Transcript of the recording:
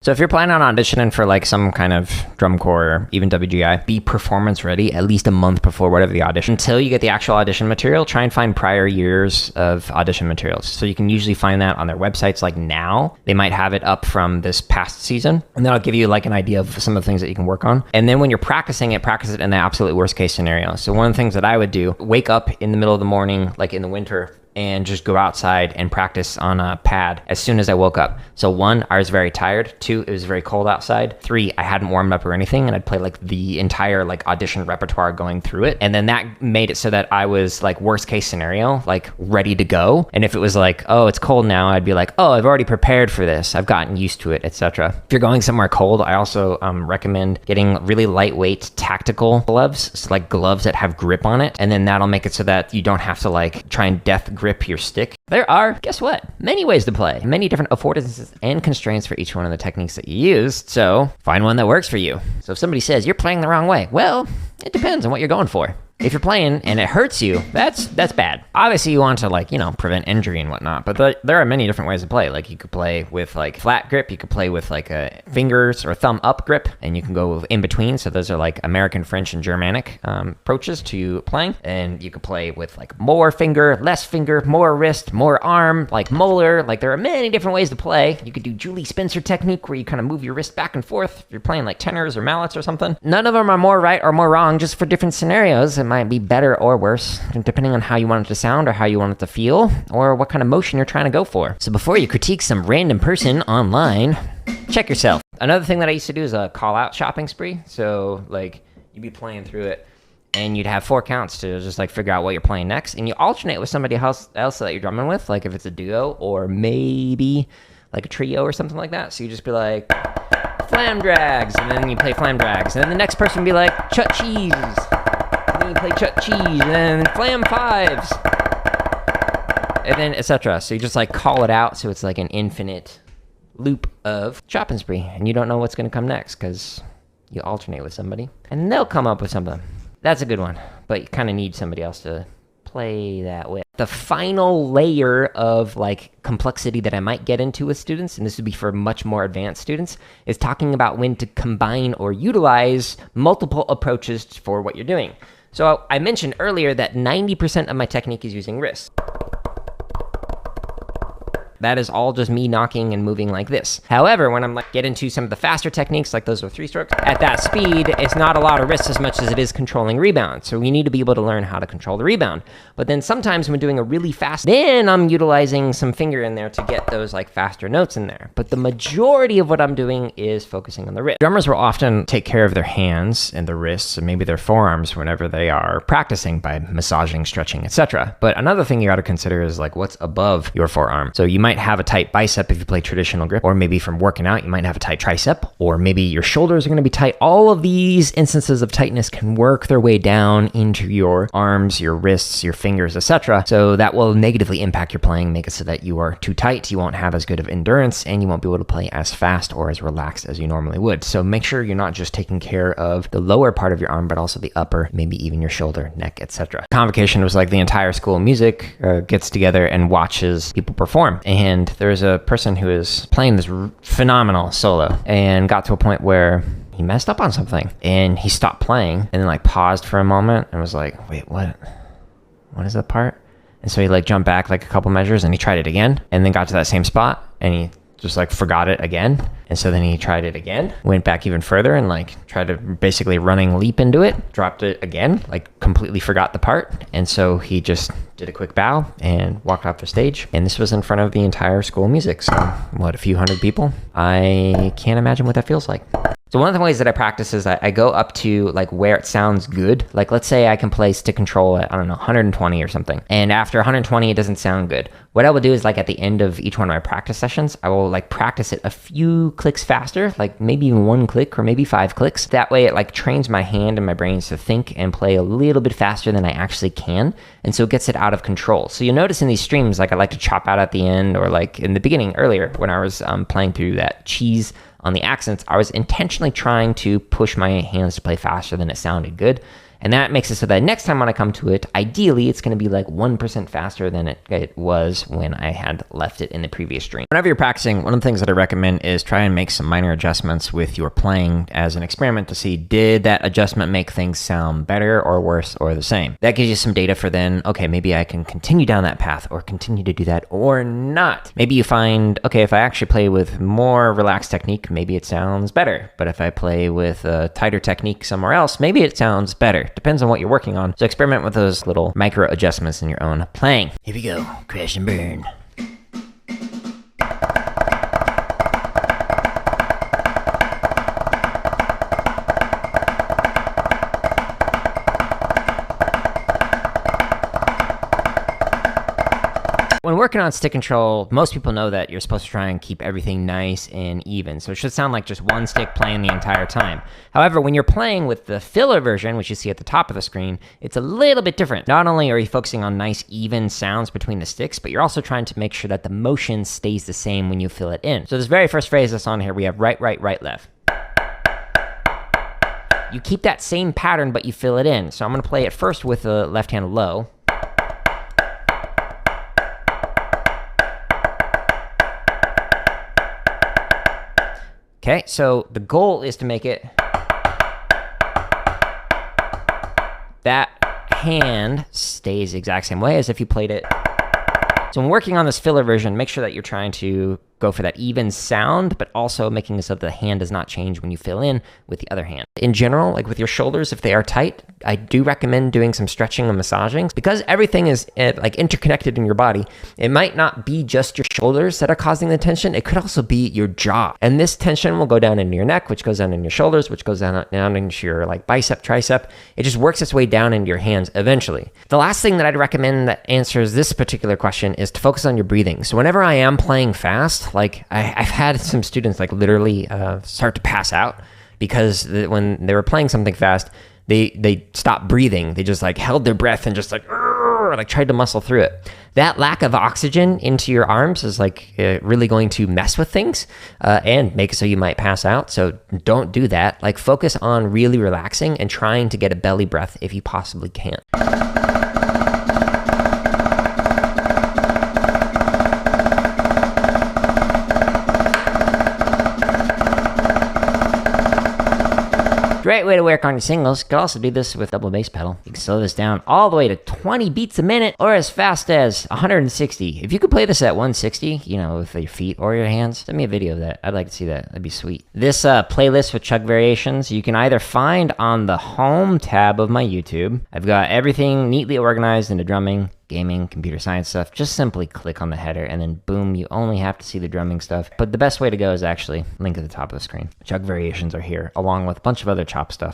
So if you're planning on auditioning for like some kind of drum corps or even WGI, be performance ready at least a month before whatever the audition. Until you get the actual audition material, try and find prior years of audition materials. So you can usually find that on their websites. Like now, they might have it up from this past season, and that'll give you like an idea of some of the things that you can work on. And then when you're practicing it, practice it in the absolute worst case scenario. So one of the things that I would do, wake up in the middle of the morning, like in the winter, and just go outside and practice on a pad as soon as I woke up. So 1, I was very tired. 2, it was very cold outside. 3, I hadn't warmed up or anything, and I'd play like the entire like audition repertoire going through it. And then that made it so that I was like worst case scenario, like ready to go. And if it was like, oh, it's cold now, I'd be like, oh, I've already prepared for this. I've gotten used to it, etc. If you're going somewhere cold, I also recommend getting really lightweight tactical gloves. So like gloves that have grip on it. And then that'll make it so that you don't have to like try and death grip your stick. There are, guess what? Many ways to play. Many different affordances and constraints for each one of the techniques that you use. So find one that works for you. So if somebody says you're playing the wrong way, well, it depends on what you're going for. If you're playing and it hurts you, that's bad. Obviously you want to like, prevent injury and whatnot, but there are many different ways to play. Like you could play with like flat grip, you could play with like a fingers or thumb up grip, and you can go in between. So those are like American, French, and Germanic approaches to playing. And you could play with like more finger, less finger, more wrist, more arm, like molar. Like there are many different ways to play. You could do Julie Spencer technique where you kind of move your wrist back and forth if you're playing like tenors or mallets or something. None of them are more right or more wrong, just for different scenarios. It might be better or worse, depending on how you want it to sound or how you want it to feel or what kind of motion you're trying to go for. So before you critique some random person online, check yourself. Another thing that I used to do is a call-out shopping spree. So like you'd be playing through it and you'd have 4 counts to just like figure out what you're playing next, and you alternate with somebody else that you're drumming with, like if it's a duo or maybe like a trio or something like that. So you just be like flam drags, and then you play flam drags, and then the next person would be like chut cheese, and then you play chut cheese, and then flam fives, and then etc. So you just like call it out, so it's like an infinite loop of shopping spree, and you don't know what's going to come next because you alternate with somebody and they'll come up with something. That's a good one, but you kind of need somebody else to play that with. The final layer of like complexity that I might get into with students, and this would be for much more advanced students, is talking about when to combine or utilize multiple approaches for what you're doing. So I mentioned earlier that 90% of my technique is using wrists. That is all just me knocking and moving like this. However, when I'm like get into some of the faster techniques, like those with 3 strokes, at that speed, it's not a lot of wrists as much as it is controlling rebound. So we need to be able to learn how to control the rebound. But then sometimes when doing a really fast, then I'm utilizing some finger in there to get those like faster notes in there. But the majority of what I'm doing is focusing on the wrist. Drummers will often take care of their hands and their wrists and maybe their forearms whenever they are practicing by massaging, stretching, etc. But another thing you got to consider is like what's above your forearm. So you might have a tight bicep if you play traditional grip, or maybe from working out, you might have a tight tricep, or maybe your shoulders are going to be tight. All of these instances of tightness can work their way down into your arms, your wrists, your fingers, etc. So that will negatively impact your playing, make it so that you are too tight, you won't have as good of endurance, and you won't be able to play as fast or as relaxed as you normally would. So make sure you're not just taking care of the lower part of your arm, but also the upper, maybe even your shoulder, neck, etc. Convocation was like the entire school of music gets together and watches people perform. And there's a person who is playing this phenomenal solo and got to a point where he messed up on something and he stopped playing and then like paused for a moment and was like, wait, what is that part? And so he like jumped back like a couple measures and he tried it again and then got to that same spot and he just like forgot it again. And so then he tried it again, went back even further and like tried to basically running leap into it, dropped it again, like completely forgot the part. And so he just did a quick bow and walked off the stage. And this was in front of the entire school of music. So what, a few hundred people? I can't imagine what that feels like. So one of the ways that I practice is I go up to like where it sounds good. Like let's say I can play stick control at, 120 or something. And after 120, it doesn't sound good. What I will do is like at the end of each one of my practice sessions, I will like practice it a few clicks faster, like maybe even 1 click or maybe 5 clicks. That way it like trains my hand and my brains to think and play a little bit faster than I actually can. And so it gets it out of control. So you'll notice in these streams, like I like to chop out at the end or like in the beginning earlier when I was playing through that cheese on the accents, I was intentionally trying to push my hands to play faster than it sounded good. And that makes it so that next time when I come to it, ideally it's going to be like 1% faster than it was when I had left it in the previous stream. Whenever you're practicing, one of the things that I recommend is try and make some minor adjustments with your playing as an experiment to see, did that adjustment make things sound better or worse or the same? That gives you some data for then, okay, maybe I can continue down that path or continue to do that or not. Maybe you find, okay, if I actually play with more relaxed technique, maybe it sounds better. But if I play with a tighter technique somewhere else, maybe it sounds better. Depends on what you're working on. So experiment with those little micro adjustments in your own playing. Here we go, crash and burn. When working on stick control, most people know that you're supposed to try and keep everything nice and even. So it should sound like just one stick playing the entire time. However, when you're playing with the filler version, which you see at the top of the screen, it's a little bit different. Not only are you focusing on nice, even sounds between the sticks, but you're also trying to make sure that the motion stays the same when you fill it in. So this very first phrase that's on here, we have right, right, right, left. You keep that same pattern, but you fill it in. So I'm gonna play it first with the left hand low. Okay, so the goal is to make it that hand stays the exact same way as if you played it. So when working on this filler version, make sure that you're trying to go for that even sound, but also making it so that the hand does not change when you fill in with the other hand. In general, like with your shoulders, if they are tight, I do recommend doing some stretching and massaging because everything is like interconnected in your body. It might not be just your shoulders that are causing the tension. It could also be your jaw. And this tension will go down into your neck, which goes down in your shoulders, which goes down into your like bicep, tricep. It just works its way down into your hands eventually. The last thing that I'd recommend that answers this particular question is to focus on your breathing. So whenever I am playing fast, like I've had some students like literally start to pass out because when they were playing something fast, they stopped breathing. They just like held their breath and just like tried to muscle through it. That lack of oxygen into your arms is like really going to mess with things and make it so you might pass out. So don't do that. Like focus on really relaxing and trying to get a belly breath if you possibly can. Great way to work on your singles. You could also do this with double bass pedal. You can slow this down all the way to 20 beats a minute or as fast as 160. If you could play this at 160, you know, with your feet or your hands, send me a video of that. I'd like to see that. That'd be sweet. This playlist with Chug variations, you can either find on the home tab of my YouTube. I've got everything neatly organized into drumming, gaming, computer science stuff. Just simply click on the header and then boom, you only have to see the drumming stuff. But the best way to go is actually link at the top of the screen. Chug variations are here along with a bunch of other chop stuff.